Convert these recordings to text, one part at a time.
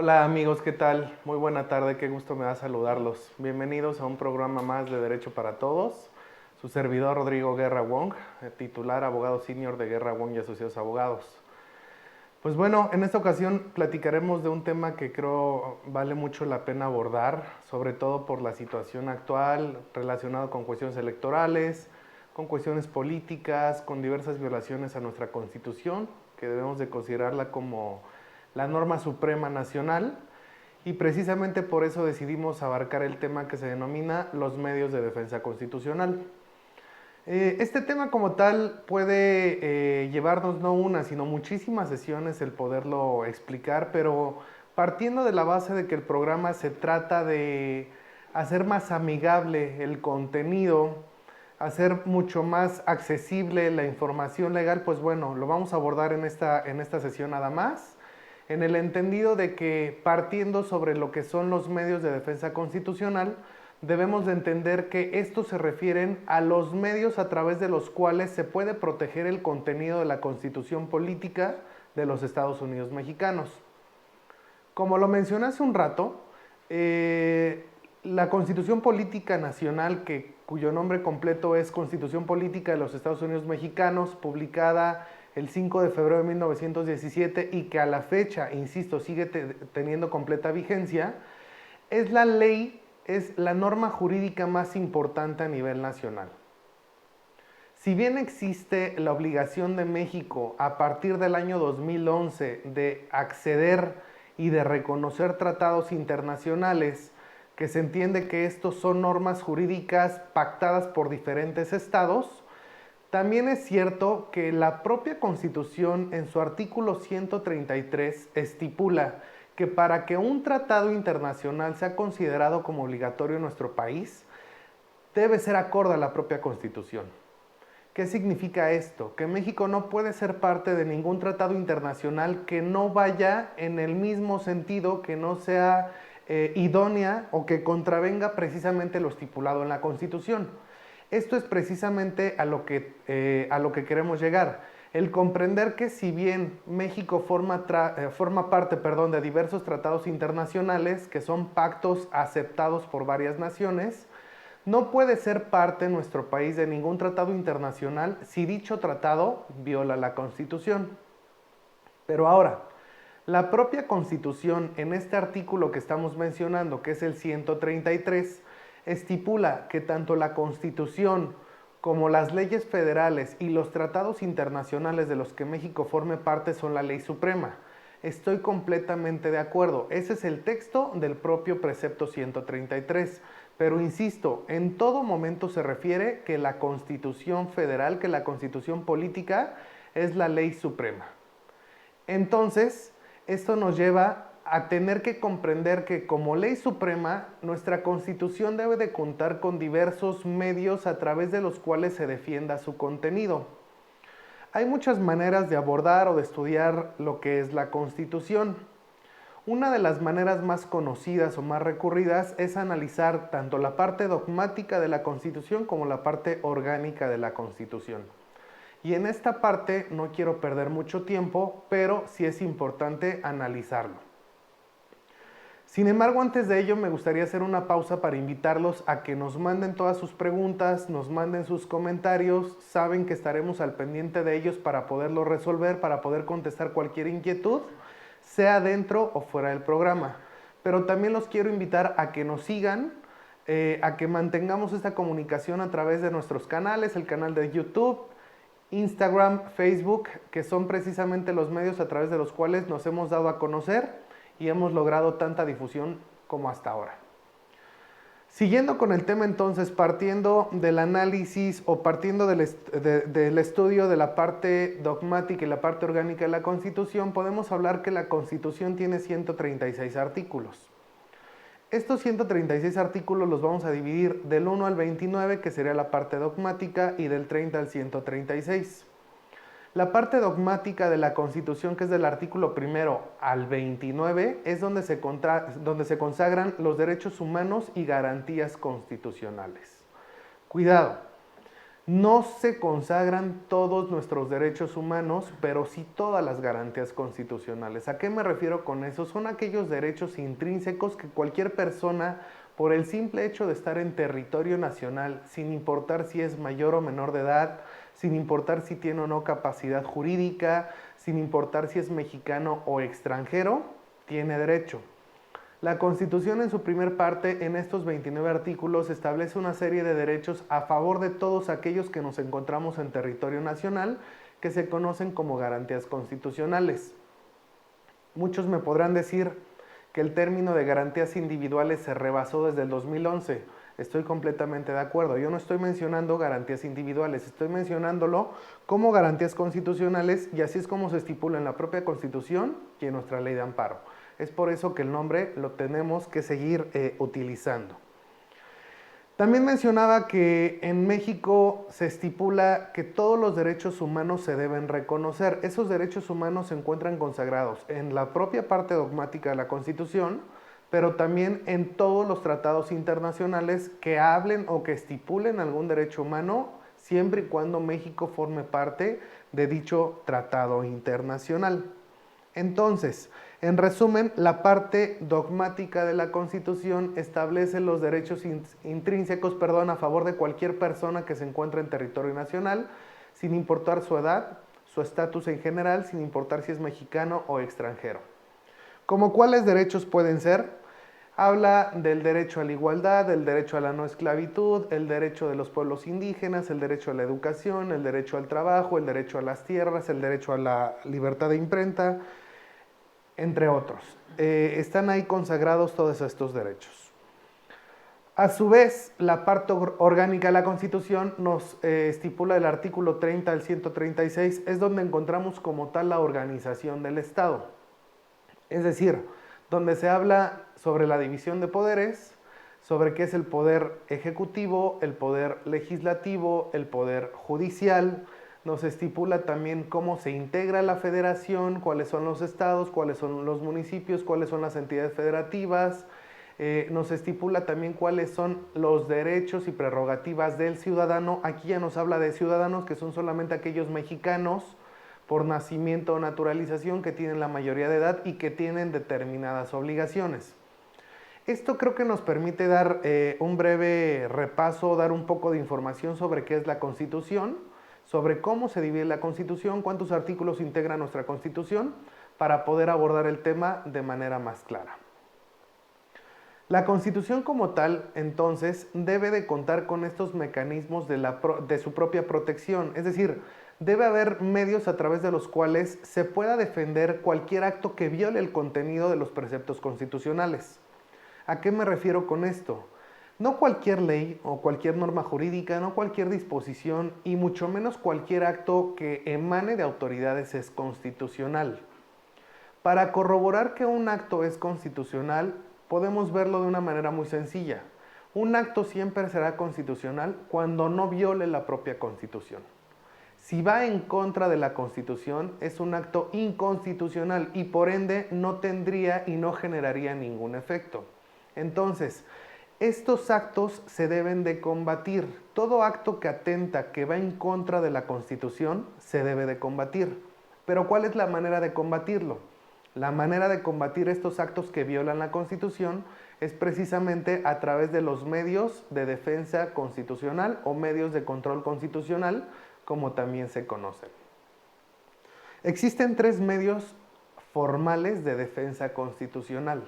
Hola amigos, ¿qué tal? Muy buena tarde, qué gusto me da saludarlos. Bienvenidos a un programa más de Derecho para Todos. Su servidor Rodrigo Guerra Wong, titular abogado senior de Guerra Wong y Asociados Abogados. Pues bueno, en esta ocasión platicaremos de un tema que creo vale mucho la pena abordar, sobre todo por la situación actual relacionado con cuestiones electorales, con cuestiones políticas, con diversas violaciones a nuestra Constitución, que debemos de considerarla como la norma suprema nacional, y precisamente por eso decidimos abarcar el tema que se denomina los medios de defensa constitucional. Este tema como tal puede llevarnos no una, sino muchísimas sesiones el poderlo explicar, pero partiendo de la base de que el programa se trata de hacer más amigable el contenido, hacer mucho más accesible la información legal, pues bueno, lo vamos a abordar en esta sesión nada más, en el entendido de que partiendo sobre lo que son los medios de defensa constitucional, debemos de entender que estos se refieren a los medios a través de los cuales se puede proteger el contenido de la Constitución política de los Estados Unidos mexicanos. Como lo mencioné hace un rato, la Constitución Política Nacional, cuyo nombre completo es Constitución Política de los Estados Unidos Mexicanos, publicada el 5 de febrero de 1917 y que a la fecha, insisto, sigue teniendo completa vigencia, es la ley, es la norma jurídica más importante a nivel nacional. Si bien existe la obligación de México a partir del año 2011 de acceder y de reconocer tratados internacionales, que se entiende que estos son normas jurídicas pactadas por diferentes estados, también es cierto que la propia Constitución en su artículo 133 estipula que para que un tratado internacional sea considerado como obligatorio en nuestro país, debe ser acorde a la propia Constitución. ¿Qué significa esto? Que México no puede ser parte de ningún tratado internacional que no vaya en el mismo sentido, que no sea idónea o que contravenga precisamente lo estipulado en la Constitución. Esto es precisamente a lo que queremos llegar. El comprender que si bien México forma parte de diversos tratados internacionales, que son pactos aceptados por varias naciones, no puede ser parte nuestro país de ningún tratado internacional si dicho tratado viola la Constitución. Pero ahora, la propia Constitución en este artículo que estamos mencionando, que es el 133, estipula que tanto la Constitución como las leyes federales y los tratados internacionales de los que México forme parte son la ley suprema. Estoy completamente de acuerdo. Ese es el texto del propio precepto 133. Pero insisto, en todo momento se refiere que la Constitución federal, que la Constitución política es la ley suprema. Entonces, esto nos lleva a tener que comprender que como ley suprema, nuestra Constitución debe de contar con diversos medios a través de los cuales se defienda su contenido. Hay muchas maneras de abordar o de estudiar lo que es la Constitución. Una de las maneras más conocidas o más recurridas es analizar tanto la parte dogmática de la Constitución como la parte orgánica de la Constitución. Y en esta parte no quiero perder mucho tiempo, pero sí es importante analizarlo. Sin embargo, antes de ello me gustaría hacer una pausa para invitarlos a que nos manden todas sus preguntas, nos manden sus comentarios. Saben que estaremos al pendiente de ellos para poderlo resolver, para poder contestar cualquier inquietud, sea dentro o fuera del programa. Pero también los quiero invitar a que nos sigan, a que mantengamos esta comunicación a través de nuestros canales, el canal de YouTube, Instagram, Facebook, que son precisamente los medios a través de los cuales nos hemos dado a conocer y hemos logrado tanta difusión como hasta ahora. Siguiendo con el tema entonces, partiendo del análisis o partiendo del estudio de la parte dogmática y la parte orgánica de la Constitución, podemos hablar que la Constitución tiene 136 artículos. Estos 136 artículos los vamos a dividir del 1 al 29, que sería la parte dogmática, y del 30 al 136. La parte dogmática de la Constitución, que es del artículo 1 al 29, es donde se consagran los derechos humanos y garantías constitucionales. Cuidado, No se consagran todos nuestros derechos humanos, pero sí todas las garantías constitucionales. ¿A qué me refiero con eso? Son aquellos derechos intrínsecos que cualquier persona, por el simple hecho de estar en territorio nacional, sin importar si es mayor o menor de edad, sin importar si tiene o no capacidad jurídica, sin importar si es mexicano o extranjero, tiene derecho. La Constitución en su primer parte, en estos 29 artículos, establece una serie de derechos a favor de todos aquellos que nos encontramos en territorio nacional, que se conocen como garantías constitucionales. Muchos me podrán decir que el término de garantías individuales se rebasó desde el 2011. Estoy completamente de acuerdo. Yo no estoy mencionando garantías individuales, estoy mencionándolo como garantías constitucionales y así es como se estipula en la propia Constitución y en nuestra ley de amparo. Es por eso que el nombre lo tenemos que seguir utilizando. También mencionaba que en México se estipula que todos los derechos humanos se deben reconocer. Esos derechos humanos se encuentran consagrados en la propia parte dogmática de la Constitución, pero también en todos los tratados internacionales que hablen o que estipulen algún derecho humano, siempre y cuando México forme parte de dicho tratado internacional. Entonces, en resumen, la parte dogmática de la Constitución establece los derechos intrínsecos, a favor de cualquier persona que se encuentre en territorio nacional, sin importar su edad, su estatus en general, sin importar si es mexicano o extranjero. ¿Cómo cuáles derechos pueden ser? Habla del derecho a la igualdad, el derecho a la no esclavitud, el derecho de los pueblos indígenas, el derecho a la educación, el derecho al trabajo, el derecho a las tierras, el derecho a la libertad de imprenta, entre otros. Están ahí consagrados todos estos derechos. A su vez, la parte orgánica de la Constitución nos estipula el artículo 30 al 136, es donde encontramos como tal la organización del Estado. Es decir, donde se habla sobre la división de poderes, sobre qué es el poder ejecutivo, el poder legislativo, el poder judicial. Nos estipula también cómo se integra la federación, cuáles son los estados, cuáles son los municipios, cuáles son las entidades federativas. Nos estipula también cuáles son los derechos y prerrogativas del ciudadano. Aquí ya nos habla de ciudadanos que son solamente aquellos mexicanos por nacimiento o naturalización que tienen la mayoría de edad y que tienen determinadas obligaciones. Esto creo que nos permite dar un breve repaso, dar un poco de información sobre qué es la Constitución, sobre cómo se divide la Constitución, cuántos artículos integra nuestra Constitución, para poder abordar el tema de manera más clara. La Constitución como tal, entonces, debe de contar con estos mecanismos de su propia protección, es decir, debe haber medios a través de los cuales se pueda defender cualquier acto que viole el contenido de los preceptos constitucionales. ¿A qué me refiero con esto? No cualquier ley o cualquier norma jurídica, no cualquier disposición y mucho menos cualquier acto que emane de autoridades es constitucional. Para corroborar que un acto es constitucional, podemos verlo de una manera muy sencilla. Un acto siempre será constitucional cuando no viole la propia Constitución. Si va en contra de la Constitución, es un acto inconstitucional y por ende no tendría y no generaría ningún efecto. Entonces, estos actos se deben de combatir. Todo acto que atenta, que va en contra de la Constitución, se debe de combatir. Pero ¿cuál es la manera de combatirlo? La manera de combatir estos actos que violan la Constitución es precisamente a través de los medios de defensa constitucional o medios de control constitucional, como también se conocen. Existen 3 medios formales de defensa constitucional.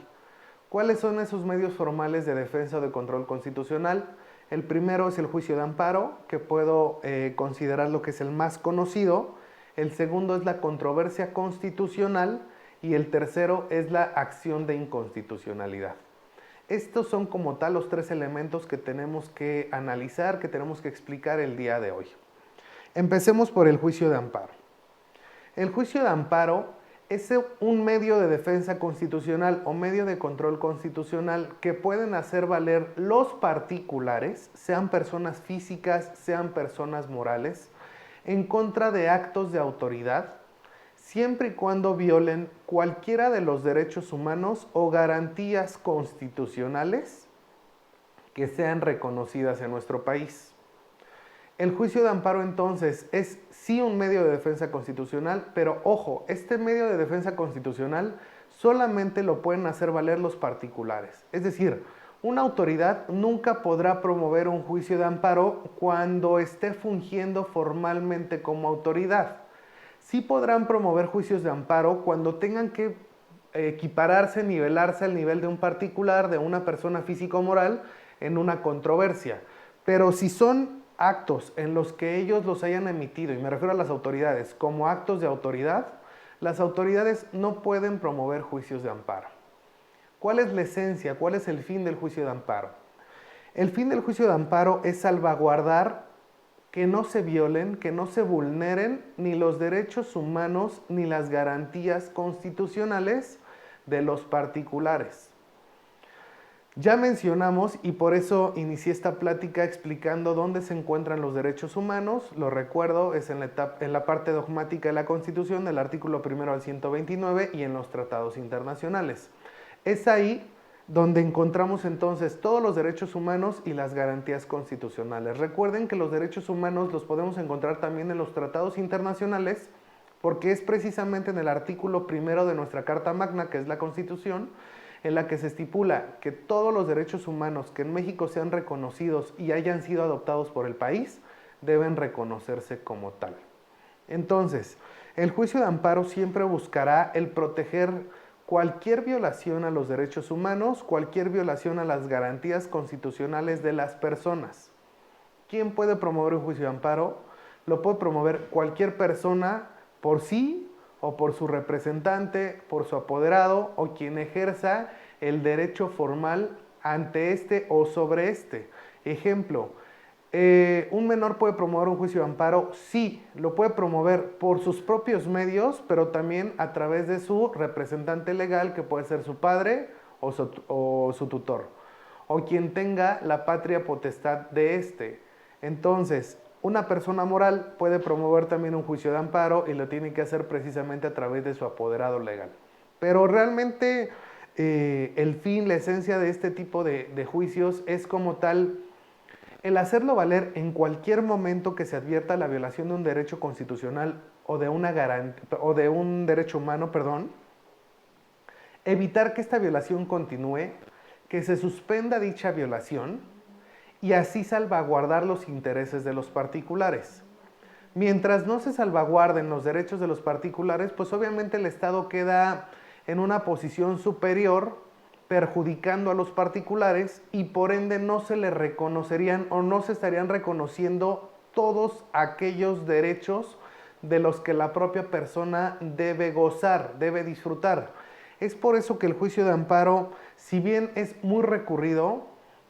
¿Cuáles son esos medios formales de defensa o de control constitucional? El primero es el juicio de amparo, que puedo considerar lo que es el más conocido. El segundo es la controversia constitucional y el tercero es la acción de inconstitucionalidad. Estos son como tal los 3 elementos que tenemos que analizar, que tenemos que explicar el día de hoy. Empecemos por el juicio de amparo. El juicio de amparo es un medio de defensa constitucional o medio de control constitucional que pueden hacer valer los particulares, sean personas físicas, sean personas morales, en contra de actos de autoridad, siempre y cuando violen cualquiera de los derechos humanos o garantías constitucionales que sean reconocidas en nuestro país. El juicio de amparo entonces es sí un medio de defensa constitucional, pero ojo, este medio de defensa constitucional solamente lo pueden hacer valer los particulares. Es decir, una autoridad nunca podrá promover un juicio de amparo cuando esté fungiendo formalmente como autoridad. Sí podrán promover juicios de amparo cuando tengan que equipararse, nivelarse al nivel de un particular, de una persona física o moral, en una controversia. Pero si son actos en los que ellos los hayan emitido, y me refiero a las autoridades, como actos de autoridad, las autoridades no pueden promover juicios de amparo. ¿Cuál es la esencia? ¿Cuál es el fin del juicio de amparo? El fin del juicio de amparo es salvaguardar que no se violen, que no se vulneren ni los derechos humanos ni las garantías constitucionales de los particulares. Ya mencionamos, y por eso inicié esta plática explicando dónde se encuentran los derechos humanos, lo recuerdo, es en la parte dogmática de la Constitución, del artículo 1 al 129 y en los tratados internacionales. Es ahí donde encontramos entonces todos los derechos humanos y las garantías constitucionales. Recuerden que los derechos humanos los podemos encontrar también en los tratados internacionales, porque es precisamente en el artículo 1 de nuestra Carta Magna, que es la Constitución, en la que se estipula que todos los derechos humanos que en México sean reconocidos y hayan sido adoptados por el país deben reconocerse como tal. Entonces, el juicio de amparo siempre buscará el proteger cualquier violación a los derechos humanos, cualquier violación a las garantías constitucionales de las personas. ¿Quién puede promover un juicio de amparo? Lo puede promover cualquier persona por sí o por su representante, por su apoderado o quien ejerza el derecho formal ante este o sobre este. Ejemplo, un menor puede promover un juicio de amparo, sí, lo puede promover por sus propios medios, pero también a través de su representante legal, que puede ser su padre o su tutor, o quien tenga la patria potestad de este. Entonces, una persona moral puede promover también un juicio de amparo y lo tiene que hacer precisamente a través de su apoderado legal. Pero realmente el fin, la esencia de este tipo de juicios es como tal el hacerlo valer en cualquier momento que se advierta la violación de un derecho constitucional o de un derecho humano, evitar que esta violación continúe, que se suspenda dicha violación y así salvaguardar los intereses de los particulares. Mientras no se salvaguarden los derechos de los particulares, pues obviamente el Estado queda en una posición superior, perjudicando a los particulares y por ende no se le reconocerían o no se estarían reconociendo todos aquellos derechos de los que la propia persona debe gozar, debe disfrutar. Es por eso que el juicio de amparo, si bien es muy recurrido,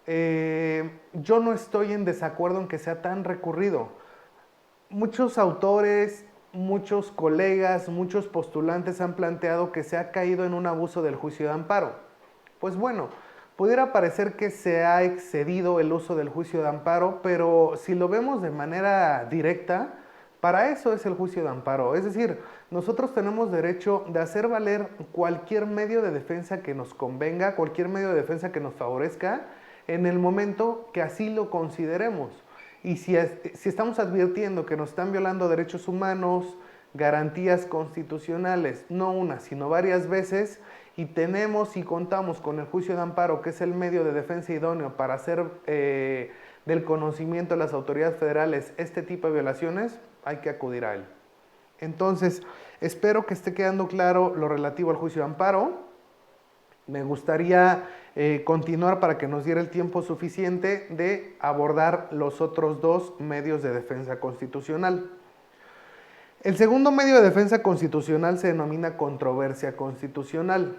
yo no estoy en desacuerdo en que sea tan recurrido. Muchos autores, muchos colegas, muchos postulantes han planteado que se ha caído en un abuso del juicio de amparo. Pues bueno, pudiera parecer que se ha excedido el uso del juicio de amparo, pero si lo vemos de manera directa, para eso es el juicio de amparo. Es decir, nosotros tenemos derecho de hacer valer cualquier medio de defensa que nos convenga, cualquier medio de defensa que nos favorezca, en el momento que así lo consideremos. Y si estamos advirtiendo que nos están violando derechos humanos, garantías constitucionales, no una, sino varias veces, y tenemos y contamos con el juicio de amparo, que es el medio de defensa idóneo para hacer del conocimiento de las autoridades federales este tipo de violaciones, hay que acudir a él. Entonces, espero que esté quedando claro lo relativo al juicio de amparo. Me gustaría continuar para que nos diera el tiempo suficiente de abordar los otros dos medios de defensa constitucional. El segundo medio de defensa constitucional se denomina controversia constitucional.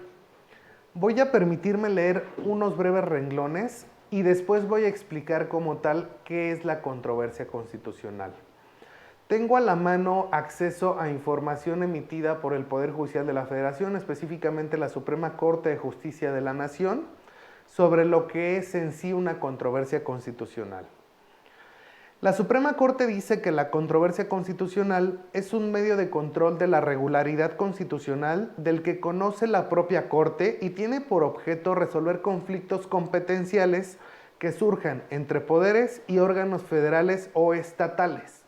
Voy a permitirme leer unos breves renglones y después voy a explicar como tal qué es la controversia constitucional. Tengo a la mano acceso a información emitida por el Poder Judicial de la Federación, específicamente la Suprema Corte de Justicia de la Nación, sobre lo que es en sí una controversia constitucional. La Suprema Corte dice que la controversia constitucional es un medio de control de la regularidad constitucional del que conoce la propia Corte y tiene por objeto resolver conflictos competenciales que surjan entre poderes y órganos federales o estatales.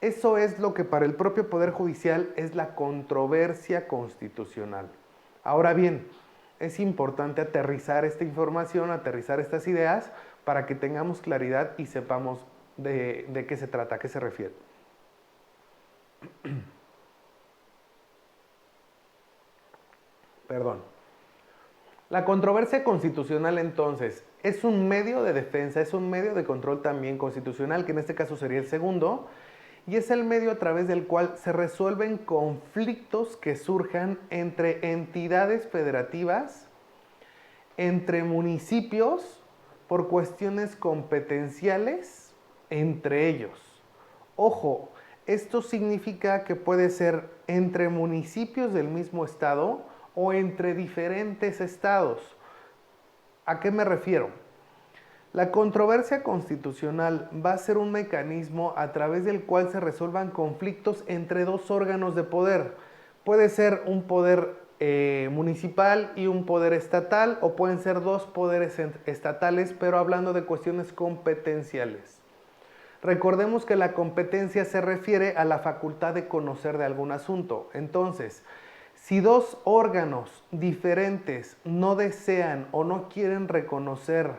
Eso es lo que para el propio Poder Judicial es la controversia constitucional. Ahora bien, es importante aterrizar esta información, aterrizar estas ideas, para que tengamos claridad y sepamos de qué se trata, a qué se refiere. Perdón. La controversia constitucional, entonces, es un medio de defensa, es un medio de control también constitucional, que en este caso sería el segundo, y es el medio a través del cual se resuelven conflictos que surjan entre entidades federativas, entre municipios, por cuestiones competenciales entre ellos. Ojo, esto significa que puede ser entre municipios del mismo estado o entre diferentes estados. ¿A qué me refiero? La controversia constitucional va a ser un mecanismo a través del cual se resuelvan conflictos entre dos órganos de poder. Puede ser un poder municipal y un poder estatal, o pueden ser dos poderes estatales, pero hablando de cuestiones competenciales. Recordemos que la competencia se refiere a la facultad de conocer de algún asunto. Entonces, si dos órganos diferentes no desean o no quieren reconocer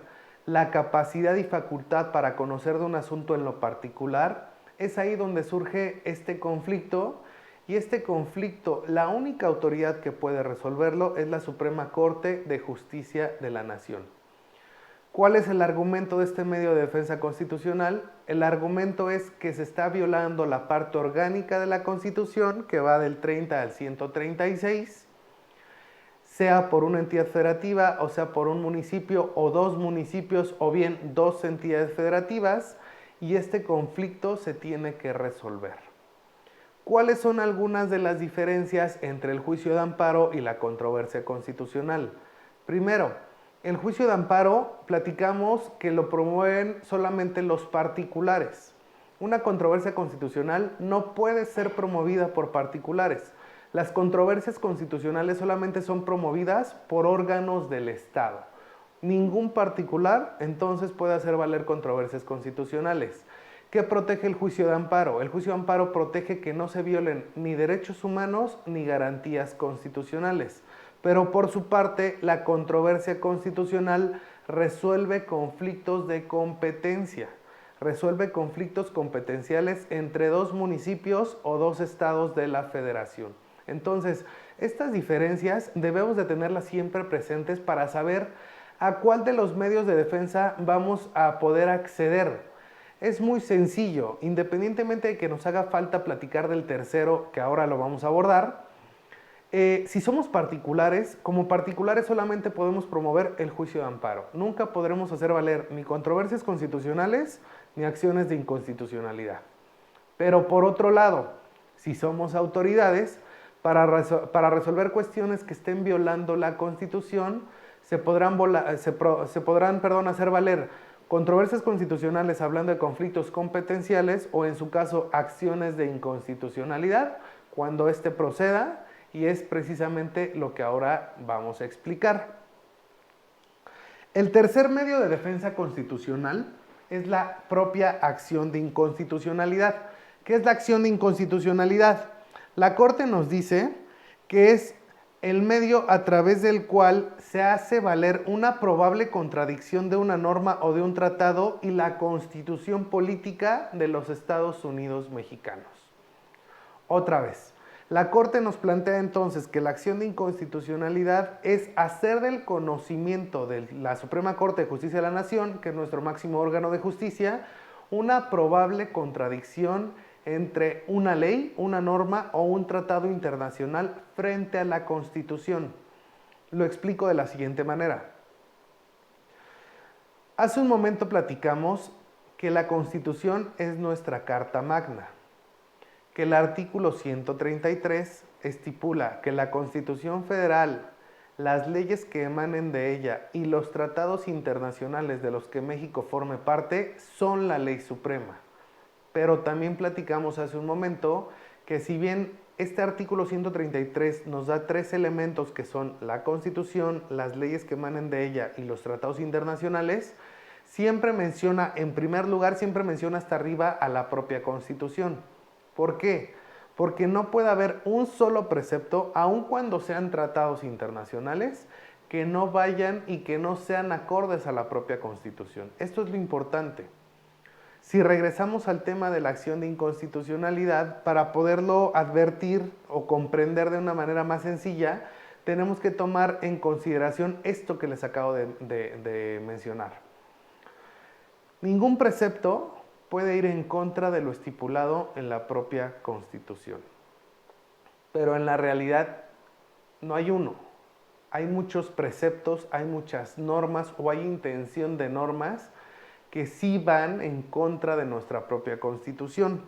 la capacidad y facultad para conocer de un asunto en lo particular, es ahí donde surge este conflicto, y este conflicto, la única autoridad que puede resolverlo es la Suprema Corte de Justicia de la Nación. ¿Cuál es el argumento de este medio de defensa constitucional? El argumento es que se está violando la parte orgánica de la Constitución, que va del 30 al 136, sea por una entidad federativa, o sea por un municipio o dos municipios, o bien dos entidades federativas, y este conflicto se tiene que resolver. ¿Cuáles son algunas de las diferencias entre el juicio de amparo y la controversia constitucional? Primero, el juicio de amparo, platicamos que lo promueven solamente los particulares. Una controversia constitucional no puede ser promovida por particulares. Las controversias constitucionales solamente son promovidas por órganos del Estado. Ningún particular entonces puede hacer valer controversias constitucionales. ¿Qué protege el juicio de amparo? El juicio de amparo protege que no se violen ni derechos humanos ni garantías constitucionales. Pero por su parte, la controversia constitucional resuelve conflictos de competencia. Resuelve conflictos competenciales entre dos municipios o dos estados de la federación. Entonces, estas diferencias debemos de tenerlas siempre presentes para saber a cuál de los medios de defensa vamos a poder acceder. Es muy sencillo, independientemente de que nos haga falta platicar del tercero, que ahora lo vamos a abordar. Si somos particulares, como particulares solamente podemos promover el juicio de amparo. Nunca podremos hacer valer ni controversias constitucionales ni acciones de inconstitucionalidad. Pero por otro lado, si somos autoridades, para resolver cuestiones que estén violando la Constitución, se podrán hacer valer controversias constitucionales hablando de conflictos competenciales, o en su caso acciones de inconstitucionalidad, cuando éste proceda, y es precisamente lo que ahora vamos a explicar. El tercer medio de defensa constitucional es la propia acción de inconstitucionalidad. ¿Qué es la acción de inconstitucionalidad? La Corte nos dice que es el medio a través del cual se hace valer una probable contradicción de una norma o de un tratado y la Constitución política de los Estados Unidos mexicanos. Otra vez, la Corte nos plantea entonces que la acción de inconstitucionalidad es hacer del conocimiento de la Suprema Corte de Justicia de la Nación, que es nuestro máximo órgano de justicia, una probable contradicción entre una ley, una norma o un tratado internacional frente a la Constitución. Lo explico de la siguiente manera. Hace un momento platicamos que la Constitución es nuestra Carta Magna, que el artículo 133 estipula que la Constitución Federal, las leyes que emanen de ella y los tratados internacionales de los que México forme parte son la ley suprema. Pero también platicamos hace un momento que si bien este artículo 133 nos da tres elementos que son la Constitución, las leyes que emanen de ella y los tratados internacionales, siempre menciona, en primer lugar, siempre menciona hasta arriba a la propia Constitución. ¿Por qué? Porque no puede haber un solo precepto, aun cuando sean tratados internacionales, que no vayan y que no sean acordes a la propia Constitución. Esto es lo importante. Si regresamos al tema de la acción de inconstitucionalidad, para poderlo advertir o comprender de una manera más sencilla, tenemos que tomar en consideración esto que les acabo de mencionar. Ningún precepto puede ir en contra de lo estipulado en la propia Constitución. Pero en la realidad no hay uno. Hay muchos preceptos, hay muchas normas o hay intención de normas que sí van en contra de nuestra propia Constitución.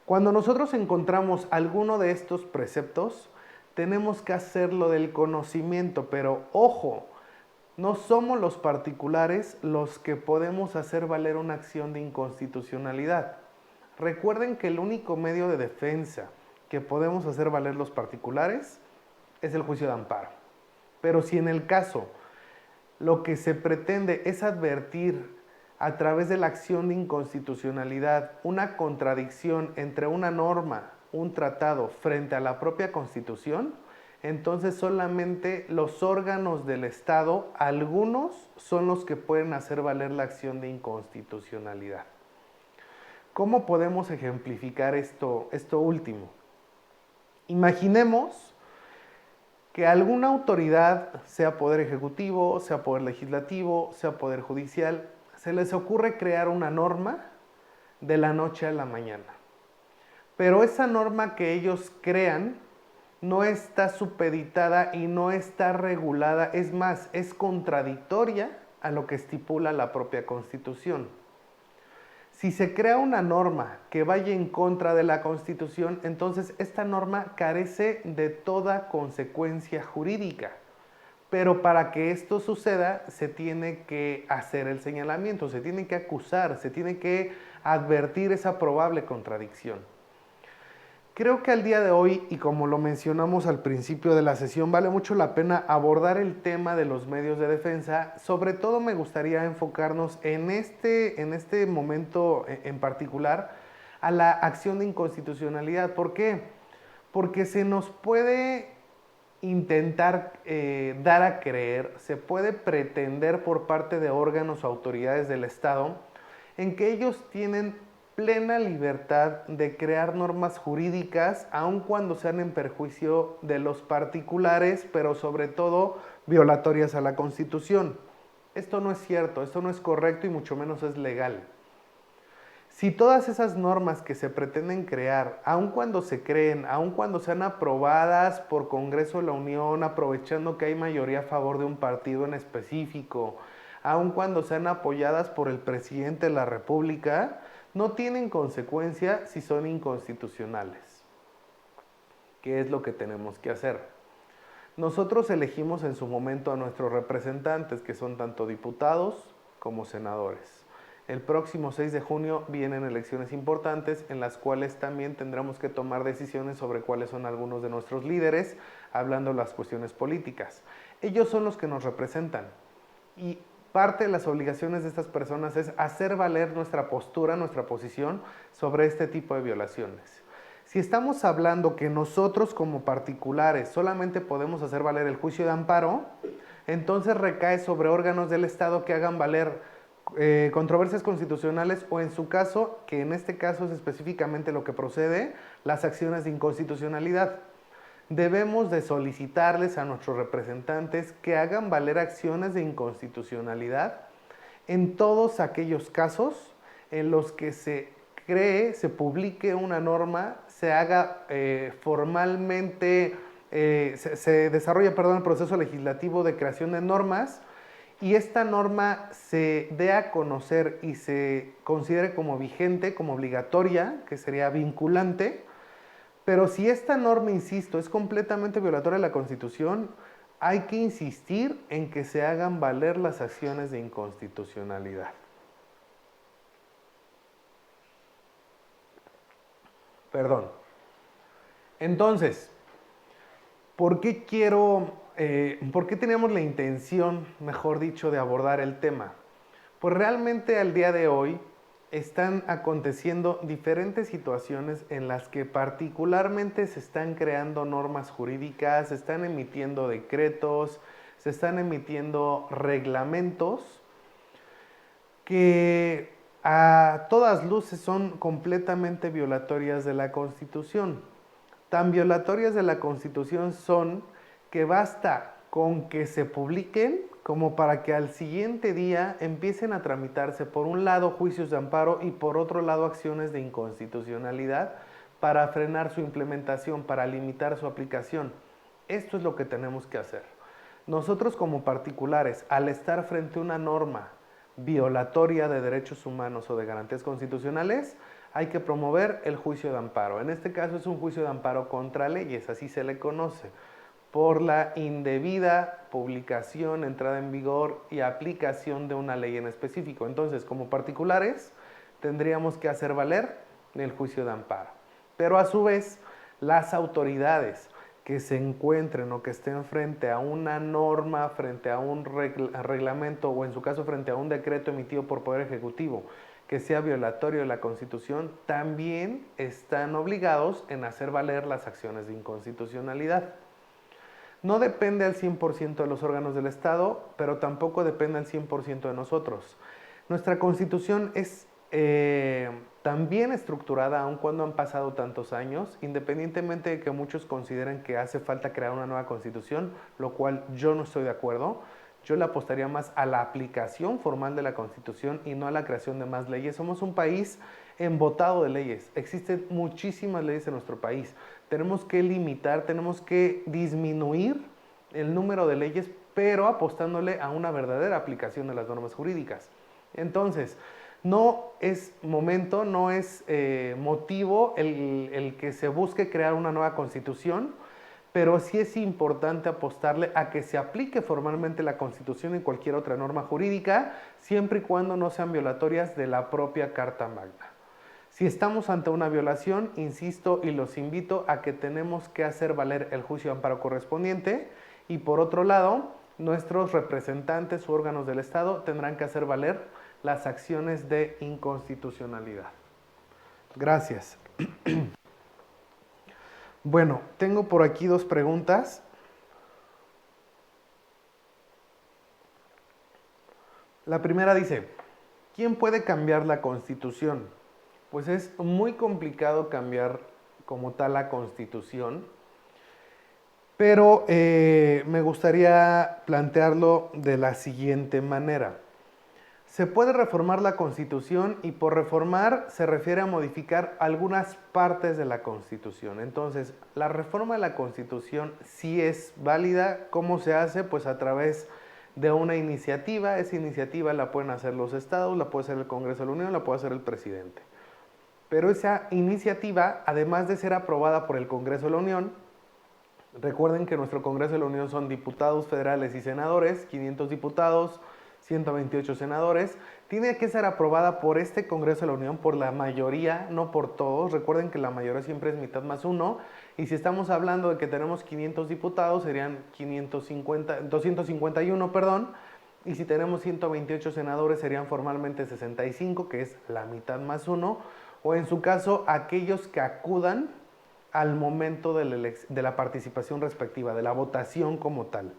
Cuando nosotros encontramos alguno de estos preceptos, tenemos que hacerlo del conocimiento, pero ojo, no somos los particulares los que podemos hacer valer una acción de inconstitucionalidad. Recuerden que el único medio de defensa que podemos hacer valer los particulares es el juicio de amparo. Pero si en el caso lo que se pretende es advertir a través de la acción de inconstitucionalidad una contradicción entre una norma, un tratado frente a la propia Constitución, entonces solamente los órganos del Estado, algunos, son los que pueden hacer valer la acción de inconstitucionalidad. ¿Cómo podemos ejemplificar esto último? Imaginemos que alguna autoridad, sea poder ejecutivo, sea poder legislativo, sea poder judicial, se les ocurre crear una norma de la noche a la mañana. Pero esa norma que ellos crean no está supeditada y no está regulada, es más, es contradictoria a lo que estipula la propia Constitución. Si se crea una norma que vaya en contra de la Constitución, entonces esta norma carece de toda consecuencia jurídica. Pero para que esto suceda, se tiene que hacer el señalamiento, se tiene que acusar, se tiene que advertir esa probable contradicción. Creo que al día de hoy, y como lo mencionamos al principio de la sesión, vale mucho la pena abordar el tema de los medios de defensa. Sobre todo me gustaría enfocarnos en este momento en particular a la acción de inconstitucionalidad. ¿Por qué? Porque se nos puede intentar dar a creer, se puede pretender por parte de órganos o autoridades del Estado en que ellos tienen plena libertad de crear normas jurídicas, aun cuando sean en perjuicio de los particulares, pero sobre todo violatorias a la Constitución. Esto no es cierto, esto no es correcto y mucho menos es legal. Si todas esas normas que se pretenden crear, aun cuando se creen, aun cuando sean aprobadas por Congreso de la Unión, aprovechando que hay mayoría a favor de un partido en específico, aun cuando sean apoyadas por el presidente de la República, no tienen consecuencia si son inconstitucionales. ¿Qué es lo que tenemos que hacer? Nosotros elegimos en su momento a nuestros representantes, que son tanto diputados como senadores. El próximo 6 de junio vienen elecciones importantes en las cuales también tendremos que tomar decisiones sobre cuáles son algunos de nuestros líderes, hablando de las cuestiones políticas. Ellos son los que nos representan y parte de las obligaciones de estas personas es hacer valer nuestra postura, nuestra posición sobre este tipo de violaciones. Si estamos hablando que nosotros como particulares solamente podemos hacer valer el juicio de amparo, entonces recae sobre órganos del Estado que hagan valer controversias constitucionales o en su caso, que en este caso es específicamente lo que procede, las acciones de inconstitucionalidad. Debemos de solicitarles a nuestros representantes que hagan valer acciones de inconstitucionalidad en todos aquellos casos en los que se cree, se publique una norma, se haga formalmente, se desarrolla, el proceso legislativo de creación de normas y esta norma se dé a conocer y se considere como vigente, como obligatoria, que sería vinculante, pero si esta norma, insisto, es completamente violatoria de la Constitución, hay que insistir en que se hagan valer las acciones de inconstitucionalidad. Perdón. Entonces, ¿por qué teníamos la intención, mejor dicho, de abordar el tema? Pues realmente al día de hoy están aconteciendo diferentes situaciones en las que particularmente se están creando normas jurídicas, se están emitiendo decretos, se están emitiendo reglamentos que a todas luces son completamente violatorias de la Constitución. Tan violatorias de la Constitución son que basta con que se publiquen como para que al siguiente día empiecen a tramitarse por un lado juicios de amparo y por otro lado acciones de inconstitucionalidad para frenar su implementación, para limitar su aplicación. Esto es lo que tenemos que hacer. Nosotros como particulares, al estar frente a una norma violatoria de derechos humanos o de garantías constitucionales, hay que promover el juicio de amparo. En este caso es un juicio de amparo contra leyes, así se le conoce, por la indebida publicación, entrada en vigor y aplicación de una ley en específico. Entonces, como particulares, tendríamos que hacer valer el juicio de amparo. Pero a su vez, las autoridades que se encuentren o que estén frente a una norma, frente a un reglamento o en su caso frente a un decreto emitido por Poder Ejecutivo que sea violatorio de la Constitución, también están obligados en hacer valer las acciones de inconstitucionalidad. No depende al 100% de los órganos del Estado, pero tampoco depende al 100% de nosotros. Nuestra Constitución es tan bien estructurada, aun cuando han pasado tantos años, independientemente de que muchos consideren que hace falta crear una nueva Constitución, lo cual yo no estoy de acuerdo. Yo le apostaría más a la aplicación formal de la Constitución y no a la creación de más leyes. Somos un país embotado de leyes. Existen muchísimas leyes en nuestro país. Tenemos que limitar, tenemos que disminuir el número de leyes, pero apostándole a una verdadera aplicación de las normas jurídicas. Entonces, no es momento, no es motivo el que se busque crear una nueva Constitución, pero sí es importante apostarle a que se aplique formalmente la Constitución y cualquier otra norma jurídica, siempre y cuando no sean violatorias de la propia Carta Magna. Si estamos ante una violación, insisto y los invito a que tenemos que hacer valer el juicio de amparo correspondiente y por otro lado, nuestros representantes u órganos del Estado tendrán que hacer valer las acciones de inconstitucionalidad. Gracias. Bueno, tengo por aquí dos preguntas. La primera dice, ¿quién puede cambiar la Constitución? Pues es muy complicado cambiar como tal la Constitución, pero me gustaría plantearlo de la siguiente manera. Se puede reformar la Constitución y por reformar se refiere a modificar algunas partes de la Constitución. Entonces, la reforma de la Constitución sí es válida. ¿Cómo se hace? Pues a través de una iniciativa. Esa iniciativa la pueden hacer los estados, la puede hacer el Congreso de la Unión, la puede hacer el presidente. Pero esa iniciativa, además de ser aprobada por el Congreso de la Unión, recuerden que nuestro Congreso de la Unión son diputados federales y senadores, 500 diputados, 128 senadores, tiene que ser aprobada por este Congreso de la Unión, por la mayoría, no por todos. Recuerden que la mayoría siempre es mitad más uno, y si estamos hablando de que tenemos 500 diputados, serían 251, perdón, y si tenemos 128 senadores, serían formalmente 65, que es la mitad más uno, o en su caso, aquellos que acudan al momento de la participación respectiva, de la votación como tal.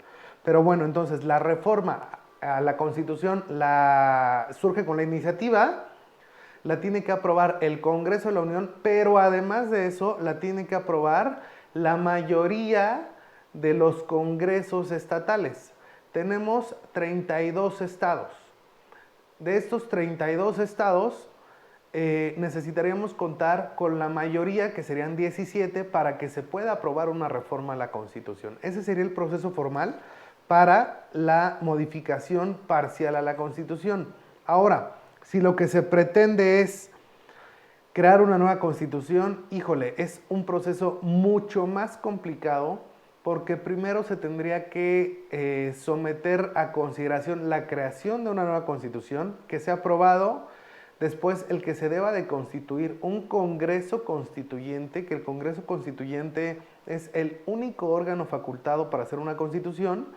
Pero bueno, entonces la reforma a la Constitución surge con la iniciativa, la tiene que aprobar el Congreso de la Unión, pero además de eso la tiene que aprobar la mayoría de los congresos estatales. Tenemos 32 estados. De estos 32 estados, necesitaríamos contar con la mayoría, que serían 17, para que se pueda aprobar una reforma a la Constitución. Ese sería el proceso formal para la modificación parcial a la Constitución. Ahora, si lo que se pretende es crear una nueva Constitución, híjole, es un proceso mucho más complicado porque primero se tendría que someter a consideración la creación de una nueva Constitución que sea aprobado. Después, el que se deba de constituir un Congreso Constituyente, que el Congreso Constituyente es el único órgano facultado para hacer una Constitución,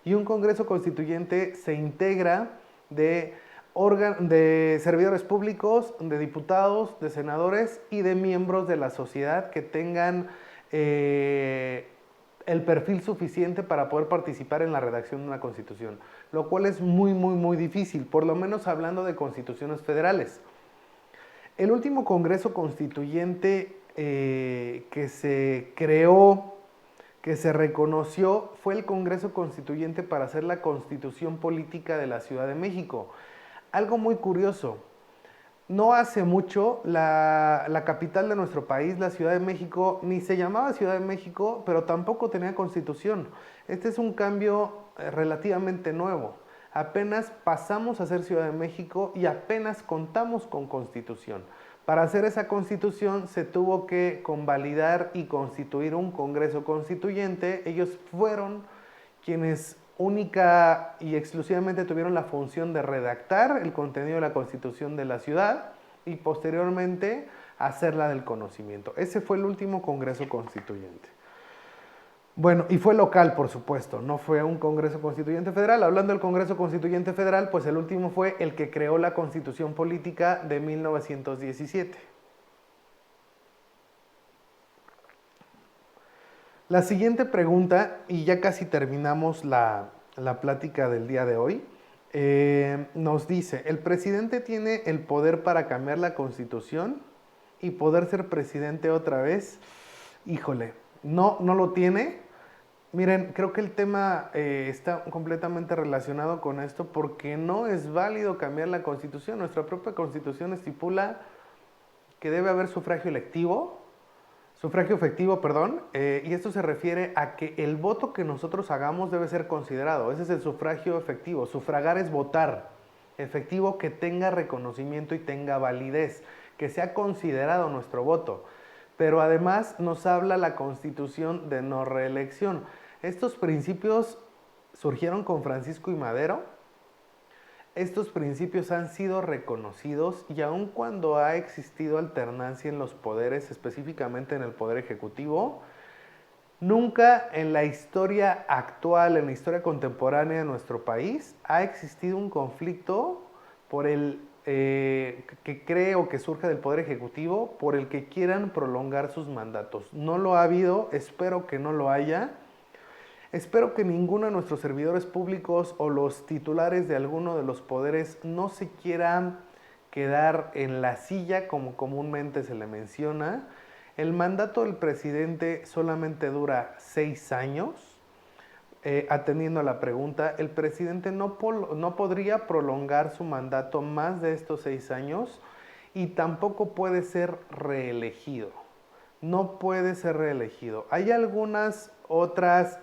y un Congreso Constituyente se integra de de servidores públicos, de diputados, de senadores y de miembros de la sociedad que tengan el perfil suficiente para poder participar en la redacción de una constitución, lo cual es muy, muy, muy difícil, por lo menos hablando de constituciones federales. El último Congreso Constituyente que se creó, que se reconoció, fue el Congreso Constituyente para hacer la Constitución Política de la Ciudad de México. Algo muy curioso, no hace mucho la capital de nuestro país, la Ciudad de México, ni se llamaba Ciudad de México, pero tampoco tenía constitución. Este es un cambio relativamente nuevo. Apenas pasamos a ser Ciudad de México y apenas contamos con constitución. Para hacer esa constitución se tuvo que convalidar y constituir un Congreso Constituyente. Ellos fueron quienes única y exclusivamente tuvieron la función de redactar el contenido de la Constitución de la ciudad y posteriormente hacerla del conocimiento. Ese fue el último Congreso Constituyente. Bueno, y fue local, por supuesto, no fue un Congreso Constituyente Federal. Hablando del Congreso Constituyente Federal, pues el último fue el que creó la Constitución Política de 1917. La siguiente pregunta, y ya casi terminamos la plática del día de hoy, nos dice, ¿el presidente tiene el poder para cambiar la Constitución y poder ser presidente otra vez? Híjole, no lo tiene. Miren, creo que el tema está completamente relacionado con esto porque no es válido cambiar la Constitución. Nuestra propia Constitución estipula que debe haber sufragio efectivo, y esto se refiere a que el voto que nosotros hagamos debe ser considerado. Ese es el sufragio efectivo. Sufragar es votar. Efectivo, que tenga reconocimiento y tenga validez, que sea considerado nuestro voto. Pero además nos habla la Constitución de no reelección. Estos principios surgieron con Francisco y Madero. Estos principios han sido reconocidos y aun cuando ha existido alternancia en los poderes, específicamente en el poder ejecutivo, nunca en la historia actual, en la historia contemporánea de nuestro país, ha existido un conflicto por el que cree o que surge del poder ejecutivo por el que quieran prolongar sus mandatos. No lo ha habido, espero que no lo haya. Espero que ninguno de nuestros servidores públicos o los titulares de alguno de los poderes no se quieran quedar en la silla como comúnmente se le menciona. El mandato del presidente solamente dura 6 años. Atendiendo a la pregunta, el presidente no podría prolongar su mandato más de estos 6 años y tampoco puede ser reelegido. No puede ser reelegido. Hay algunas otras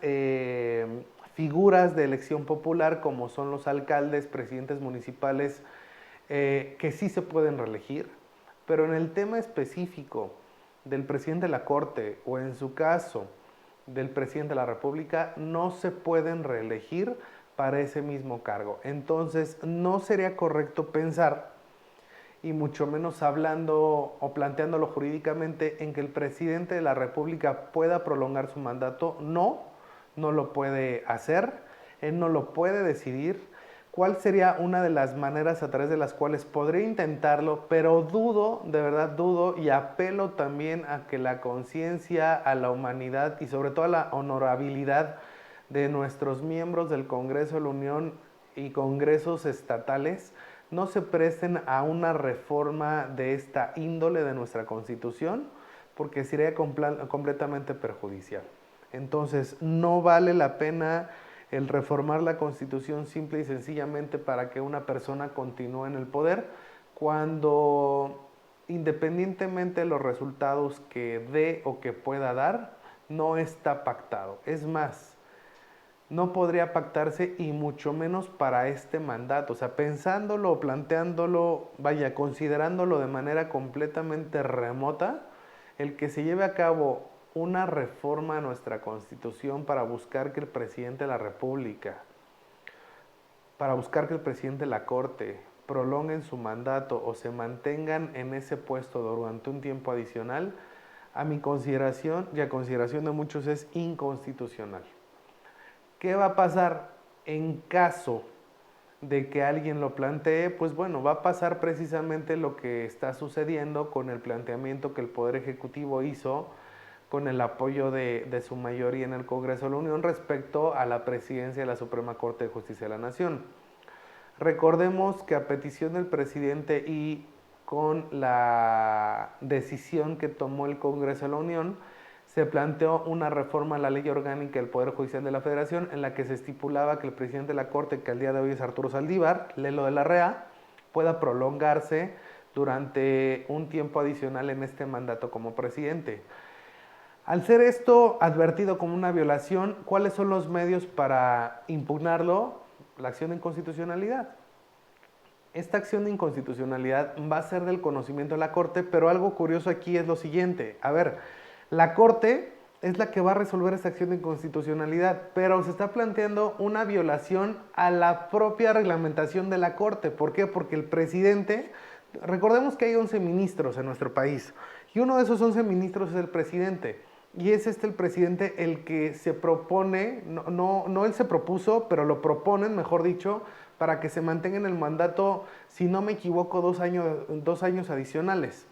figuras de elección popular, como son los alcaldes, presidentes municipales, que sí se pueden reelegir, pero en el tema específico del presidente de la Corte o en su caso del presidente de la República, no se pueden reelegir para ese mismo cargo. Entonces, no sería correcto pensar, y mucho menos hablando o planteándolo jurídicamente, en que el presidente de la República pueda prolongar su mandato. No lo puede hacer, él no lo puede decidir. ¿Cuál sería una de las maneras a través de las cuales podría intentarlo? Pero dudo, de verdad dudo, y apelo también a que la conciencia, a la humanidad y sobre todo a la honorabilidad de nuestros miembros del Congreso de la Unión y congresos estatales no se presten a una reforma de esta índole de nuestra Constitución, porque sería completamente perjudicial. Entonces, no vale la pena el reformar la Constitución simple y sencillamente para que una persona continúe en el poder, cuando independientemente de los resultados que dé o que pueda dar, no está pactado. Es más, no podría pactarse y mucho menos para este mandato. O sea, pensándolo, planteándolo, considerándolo de manera completamente remota, el que se lleve a cabo una reforma a nuestra Constitución para buscar que el presidente de la República, para buscar que el presidente de la Corte prolonguen su mandato o se mantengan en ese puesto durante un tiempo adicional, a mi consideración y a consideración de muchos es inconstitucional. ¿Qué va a pasar en caso de que alguien lo plantee, pues bueno, va a pasar precisamente lo que está sucediendo con el planteamiento que el Poder Ejecutivo hizo con el apoyo de su mayoría en el Congreso de la Unión respecto a la presidencia de la Suprema Corte de Justicia de la Nación. Recordemos que a petición del presidente y con la decisión que tomó el Congreso de la Unión, se planteó una reforma a la Ley Orgánica del Poder Judicial de la Federación en la que se estipulaba que el presidente de la Corte, que al día de hoy es Arturo Saldívar, Lelo de la Rea, pueda prolongarse durante un tiempo adicional en este mandato como presidente. Al ser esto advertido como una violación, ¿cuáles son los medios para impugnarlo? La acción de inconstitucionalidad. Esta acción de inconstitucionalidad va a ser del conocimiento de la Corte, pero algo curioso aquí es lo siguiente. A ver, la Corte es la que va a resolver esta acción de inconstitucionalidad, pero se está planteando una violación a la propia reglamentación de la Corte. ¿Por qué? Porque el presidente, recordemos que hay 11 ministros en nuestro país, y uno de esos 11 ministros es el presidente. Y es el presidente el que se propone, no él se propuso, pero lo proponen, mejor dicho, para que se mantenga en el mandato, si no me equivoco, 2 años adicionales.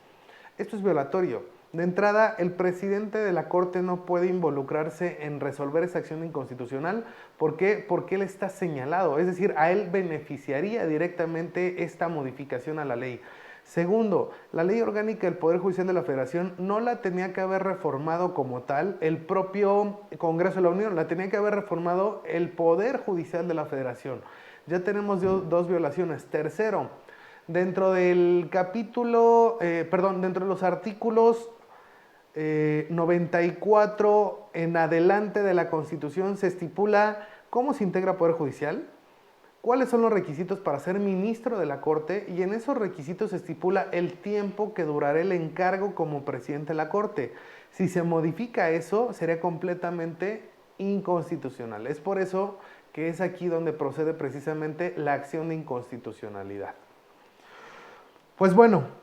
Esto es violatorio. De entrada, el presidente de la Corte no puede involucrarse en resolver esa acción inconstitucional. ¿Por qué? Porque él está señalado, es decir, a él beneficiaría directamente esta modificación a la ley. Segundo, la Ley Orgánica del Poder Judicial de la Federación no la tenía que haber reformado como tal el propio Congreso de la Unión, la tenía que haber reformado el Poder Judicial de la Federación. Ya tenemos dos violaciones. Tercero, dentro del dentro de los artículos 94 en adelante de la Constitución se estipula cómo se integra Poder Judicial, cuáles son los requisitos para ser ministro de la Corte, y en esos requisitos se estipula el tiempo que durará el encargo como presidente de la Corte. Si se modifica eso, sería completamente inconstitucional. Es por eso que es aquí donde procede precisamente la acción de inconstitucionalidad. Pues bueno,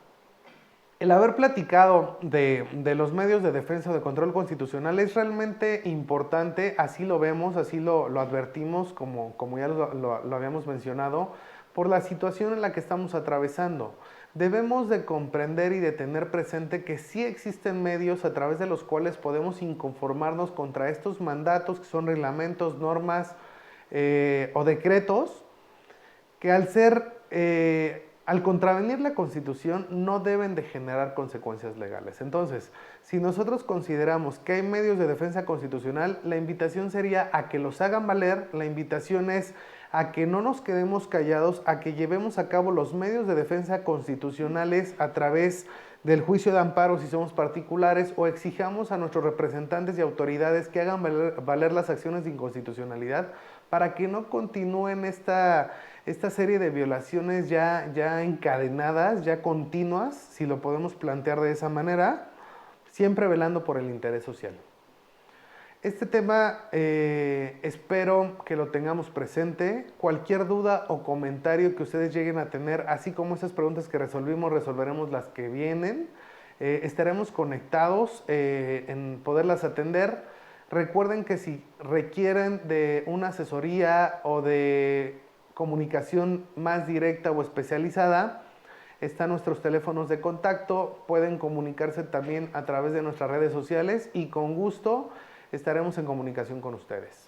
el haber platicado de los medios de defensa o de control constitucional es realmente importante, así lo vemos, así lo advertimos, como ya lo habíamos mencionado, por la situación en la que estamos atravesando. Debemos de comprender y de tener presente que sí existen medios a través de los cuales podemos inconformarnos contra estos mandatos, que son reglamentos, normas o decretos, que al contravenir la Constitución no deben de generar consecuencias legales. Entonces, si nosotros consideramos que hay medios de defensa constitucional, la invitación sería a que los hagan valer, la invitación es a que no nos quedemos callados, a que llevemos a cabo los medios de defensa constitucionales a través del juicio de amparo si somos particulares, o exijamos a nuestros representantes y autoridades que hagan valer las acciones de inconstitucionalidad para que no continúen esta serie de violaciones ya encadenadas, ya continuas, si lo podemos plantear de esa manera, siempre velando por el interés social. Este tema espero que lo tengamos presente. Cualquier duda o comentario que ustedes lleguen a tener, así como esas preguntas que resolvimos, resolveremos las que vienen. Estaremos conectados en poderlas atender. Recuerden que si requieren de una asesoría o de comunicación más directa o especializada, están nuestros teléfonos de contacto, pueden comunicarse también a través de nuestras redes sociales y con gusto estaremos en comunicación con ustedes.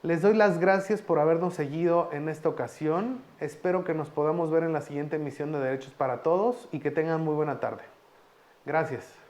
Les doy las gracias por habernos seguido en esta ocasión. Espero que nos podamos ver en la siguiente emisión de Derechos para Todos y que tengan muy buena tarde. Gracias.